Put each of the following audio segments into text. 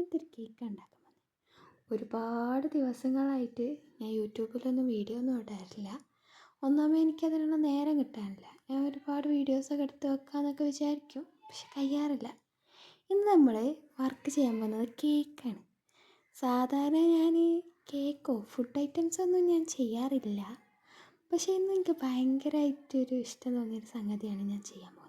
ഇങ്ങനത്തെ ഒരു കേക്ക് ഉണ്ടാക്കാൻ വന്നത്. ഒരുപാട് ദിവസങ്ങളായിട്ട് ഞാൻ യൂട്യൂബിലൊന്നും വീഡിയോ ഒന്നും ഇടാറില്ല. ഒന്നാമത് എനിക്കതിനുള്ള നേരം കിട്ടാനില്ല. ഞാൻ ഒരുപാട് വീഡിയോസൊക്കെ എടുത്ത് വെക്കാമെന്നൊക്കെ വിചാരിക്കും, പക്ഷെ കഴിയാറില്ല. ഇന്ന് നമ്മൾ വർക്ക് ചെയ്യാൻ പോകുന്നത് കേക്കാണ്. സാധാരണ ഞാൻ കേക്കോ ഫുഡ് ഐറ്റംസോ ഒന്നും ഞാൻ ചെയ്യാറില്ല, പക്ഷേ ഇന്ന് എനിക്ക് ഭയങ്കരമായിട്ടൊരു ഇഷ്ടം തോന്നിയൊരു സംഗതിയാണ് ഞാൻ ചെയ്യാൻ പോകുന്നത്.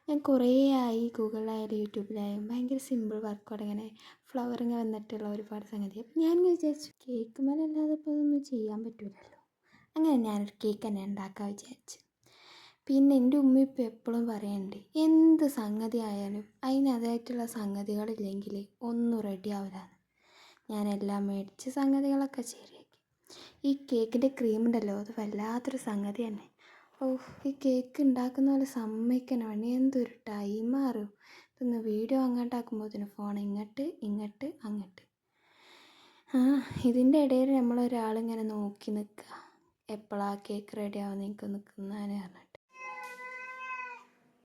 ഞാൻ കുറേ ആയി ഗൂഗിളിലായാലും യൂട്യൂബിലായാലും ഭയങ്കര സിമ്പിൾ വർക്കോടെ ഇങ്ങനെ ഫ്ലവറിങ് വന്നിട്ടുള്ള ഒരുപാട് സംഗതി. അപ്പം ഞാനിങ്ങനെ വിചാരിച്ചു കേക്ക് മേലല്ലാതെ ഇപ്പോൾ ഇതൊന്നും ചെയ്യാൻ പറ്റില്ലല്ലോ. അങ്ങനെ ഞാനൊരു കേക്ക് തന്നെ ഉണ്ടാക്കാൻ വിചാരിച്ചു. പിന്നെ എൻ്റെ ഉമ്മ ഇപ്പോൾ എപ്പോഴും പറയുന്നുണ്ട്, എന്ത് സംഗതി ആയാലും അതിനതായിട്ടുള്ള സംഗതികളില്ലെങ്കിൽ ഒന്നും റെഡി ആവില്ലാന്ന്. ഞാനെല്ലാം മേടിച്ച് സംഗതികളൊക്കെ ശരിയാക്കി. ഈ കേക്കിൻ്റെ ക്രീം ഉണ്ടല്ലോ, അത് വല്ലാത്തൊരു സംഗതി തന്നെ. ഈ കേക്ക് ഉണ്ടാക്കുന്ന പോലെ സമ്മതിക്കണം വേണ്ടി എന്തൊരു ടൈമാറും. ഇതൊന്ന് വീഡിയോ അങ്ങോട്ടാക്കുമ്പോഴത്തേന് ഫോൺ ഇങ്ങോട്ട് അങ്ങോട്ട്. ഇതിൻ്റെ ഇടയിൽ നമ്മളൊരാളിങ്ങനെ നോക്കി നിൽക്കുക, എപ്പോഴാണ് കേക്ക് റെഡി ആവുമെന്ന് എനിക്ക് നിൽക്കുന്നതിന് പറഞ്ഞിട്ട്.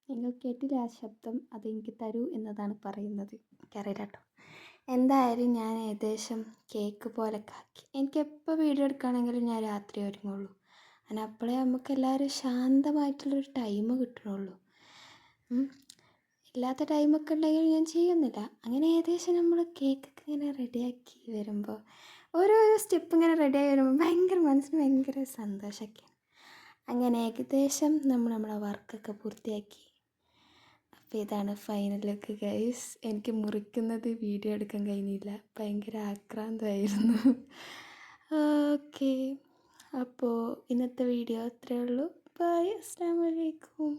നിങ്ങൾ കേട്ടില്ല ആ ശബ്ദം, അതെനിക്ക് തരൂ എന്നതാണ് പറയുന്നത്. എനിക്കറിയില്ല കേട്ടോ. എന്തായാലും ഞാൻ ഏകദേശം കേക്ക് പോലൊക്കെ ആക്കി. എനിക്കെപ്പോൾ വീഡിയോ എടുക്കുകയാണെങ്കിലും ഞാൻ രാത്രി ഒരുങ്ങുള്ളൂ. കാരണം അപ്പോഴേ നമുക്ക് എല്ലാവരും ശാന്തമായിട്ടുള്ളൊരു ടൈം കിട്ടണുള്ളൂ. ഇല്ലാത്ത ടൈമൊക്കെ ഉണ്ടെങ്കിൽ ഞാൻ ചെയ്യുന്നില്ല. അങ്ങനെ ഏകദേശം നമ്മൾ കേക്കൊക്കെ ഇങ്ങനെ റെഡിയാക്കി വരുമ്പോൾ ഓരോരോ സ്റ്റെപ്പ് ഇങ്ങനെ റെഡിയായി വരുമ്പോൾ മനസ്സിന് ഭയങ്കര സന്തോഷമൊക്കെയാണ്. അങ്ങനെ ഏകദേശം നമ്മളെ വർക്കൊക്കെ പൂർത്തിയാക്കി. അപ്പോൾ ഇതാണ് ഫൈനൽ ലുക്ക് ഗൈസ്. എനിക്ക് മുറിക്കുന്നത് വീഡിയോ എടുക്കാൻ കഴിഞ്ഞില്ല, ഭയങ്കര ആക്രാന്തമായിരുന്നു. ഓക്കെ, അപ്പോൾ ഇന്നത്തെ വീഡിയോ അത്രയേ ഉള്ളൂ. ബൈ, അസ്സലാമു അലൈക്കും.